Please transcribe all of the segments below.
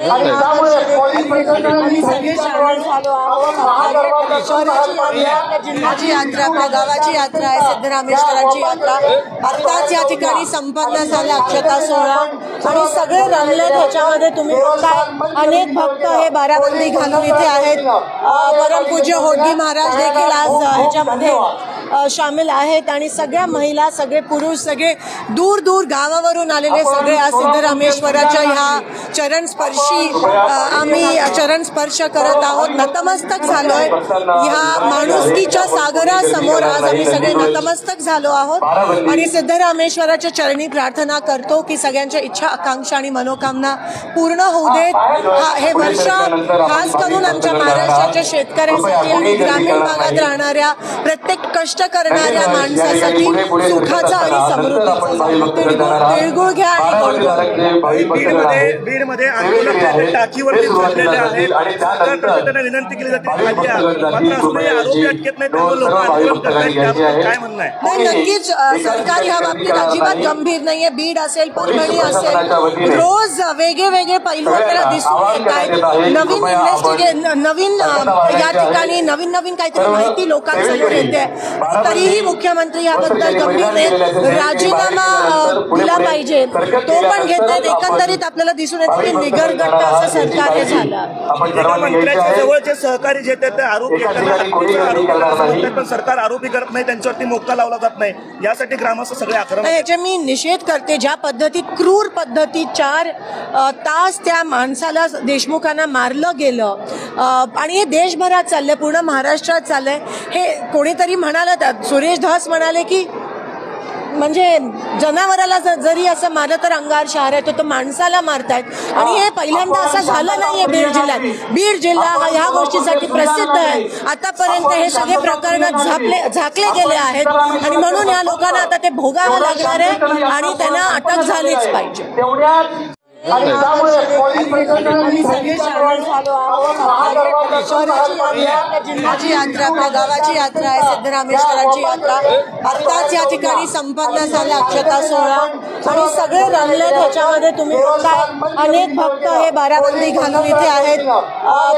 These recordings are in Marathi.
आणि त्यामुळे पोलीस प्रशासनाने सगळी कारवाई झालो जिल्ह्याची यात्रा आपल्या गावाची यात्रा आहे सिद्धरामेश्वराची यात्रा आताच या ठिकाणी संपन्न झाला अक्षता सोहळा आणि सगळे रमले त्याच्यामध्ये तुम्ही बघताय अनेक भक्त हे बाराबंदी घालून इथे आहेत परमपूज्य होडगी महाराज देखील आज ह्याच्यामध्ये शामिल आहेत आणि सगळ्या महिला सगळे पुरुष सगळे दूर दूर गावावरून आलेले सगळे आज सिद्धरामेश्वराच्या ह्या चरणस्पर्शी आम्ही चरण स्पर्श करत आहोत नतमस्तक झालोय ह्या माणुसकीच्या सागरासमोर आज आम्ही सगळे नतमस्तक झालो आहोत आणि सिद्धरामेश्वराच्या चरणी प्रार्थना करतो की सगळ्यांच्या इच्छा आकांक्षा आणि मनोकामना पूर्ण होऊ देत हे वर्ष खास करून आमच्या महाराष्ट्राच्या शेतकऱ्यांसाठी आणि ग्रामीण भागात राहणाऱ्या प्रत्येक कष्ट करणाऱ्या माणसासाठी सुखाचा आणि समृद्धीचा तिळगुळ घ्या आणि बीडमध्ये आंदोलन टाकीवरती जोडलेले आहेत सरकारकडे विनंती केली जाते मात्र अजूनही आरोपी अटकेत नाही त्यामुळे लोक आंदोलन करतायत काय म्हणणं आहे? नाही नक्कीच सरकार ह्या बाबतीत अजिबात गंभीर नाहीये बीड असेल परभणी असेल रोज वेगळे पैलू आपल्याला दिसून येत आहेत नवीन या ठिकाणी नवीन काहीतरी माहिती लोकांसमोर येते तरीही मुख्यमंत्री याबद्दल गंभीर आहेत राजीनामा दिला पाहिजे तो पण घेत आहेत एकंदरीत आपल्याला दिसून येतं की निगरगट्ट असं सरकार हे झालं मंत्र्याच्या जवळचे सहकारी जे ते आरोपी पण सरकार आरोपी करत नाही त्यांच्यावरती मोक्का लावला जात नाही यासाठी ग्रामस्थ सगळे आक्रमक याचे मी निषेध करते ज्या पद्धतीत क्रूर पद्धतीत 4 तास त्या माणसाला देशमुखांना मारलं गेलं आणि हे देशभरात चाललंय पूर्ण महाराष्ट्रात चाललंय हे कोणीतरी म्हणालं सुरेश धस म्हणाले की म्हणजे जनावराला जरी असं मारलं तर अंगार शहर आहे तो माणसाला मारतायत आणि हे पहिल्यांदा असं झालं नाहीये बीड जिल्हा हा ह्या गोष्टीसाठी प्रसिद्ध आहे आतापर्यंत हे सगळे प्रकरण झाकले गेले आहेत आणि म्हणून या लोकांना आता ते भोगावं लागणार आहे आणि त्यांना अटक झालीच पाहिजे आणि त्यामुळे पोलीस प्रशासनाने सगळी कारवाई झालो जिल्ह्याची यात्रा आपल्या गावाची यात्रा आहे सिद्धरामेश्वराची यात्रा आताच या ठिकाणी संपन्न झाला अक्षता सोहळा आणि सगळे रमले त्याच्यामध्ये तुम्ही बघताय अनेक भक्त हे बाराबंदी घालून इथे आहेत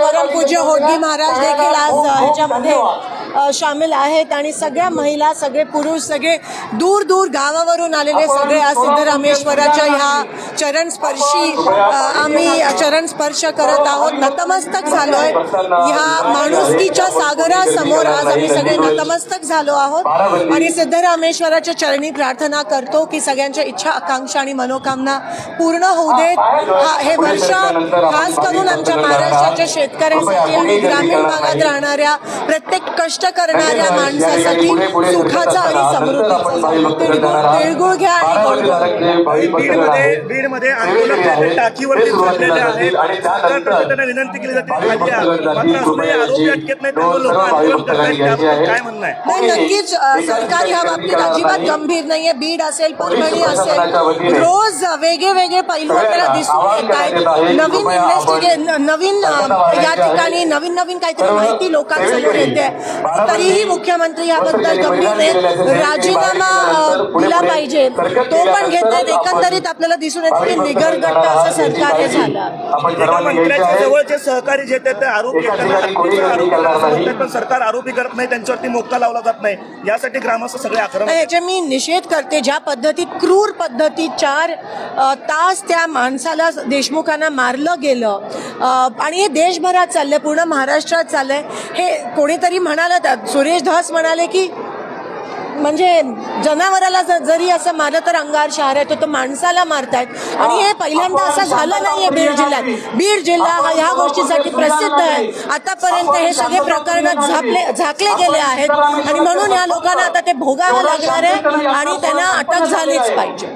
परमपूज्य होडगी महाराज देखील आज ह्याच्यामध्ये शामिल आहेत आणि सगळ्या महिला सगळे पुरुष सगळे दूर दूर गावावरून आलेले सगळे आज सिद्धरामेश्वराच्या ह्या चरणस्पर्शी आम्ही चरण स्पर्श करत आहोत नतमस्तक झालोय ह्या माणुसकीच्या सागरासमोर आज आम्ही सगळे नतमस्तक झालो आहोत आणि सिद्धरामेश्वराच्या चरणी प्रार्थना करतो की सगळ्यांच्या इच्छा आकांक्षा आणि मनोकामना पूर्ण होऊ देत हे वर्ष खास करून आमच्या महाराष्ट्राच्या शेतकऱ्यांसाठी आणि ग्रामीण भागात राहणाऱ्या प्रत्येक कष्ट करणाऱ्या माणसासाठी सुखाचा आणि समृद्धीचा तिळगुळ घ्या आणि बीडमध्ये आंदोलन टाकीवरती जोडलेले आहेत सरकारकडे विनंती केली जाते मात्र अजूनही आरोपी अटकेत नाही त्यामुळे लोक आंदोलन करतायत काय म्हणणं आहे? नाही नक्कीच सरकार ह्या बाबतीत अजिबात गंभीर नाहीये बीड असेल परभणी असेल रोज वेगळे पैलू आपल्याला दिसून येत आहेत नवीन या ठिकाणी नवीन काहीतरी माहिती लोकांसमोर येते तरीही मुख्यमंत्री याबद्दल गंभीर आहेत राजीनामा दिला पाहिजे तो पण घेत आहेत एकंदरीत आपल्याला दिसून येतं की निगरगट्ट असं सरकार हे झालं मंत्र्याच्या जवळचे सहकारी जे ते आरोपी पण सरकार आरोपी करत नाही त्यांच्यावरती मोक्का लावला जात नाही यासाठी ग्रामस्थ सगळे आक्रमक याचे मी निषेध करते ज्या पद्धतीत क्रूर पद्धतीत 4 तास त्या माणसाला देशमुखांना मारलं गेलं आणि हे देशभरात चाललंय पूर्ण महाराष्ट्रात चाललंय हे कोणीतरी म्हणालं सुरेश धस म्हणाले की म्हणजे जनावराला जरी असं मारलं तर अंगार शहर आहे तो माणसाला मारतायत आणि हे पहिल्यांदा असं झालं नाहीये बीड जिल्हा हा ह्या गोष्टीसाठी प्रसिद्ध आहे आतापर्यंत हे सगळे प्रकरण झाकले गेले आहेत आणि म्हणून या लोकांना आता ते भोगावं लागणार आहे आणि त्यांना अटक झालीच पाहिजे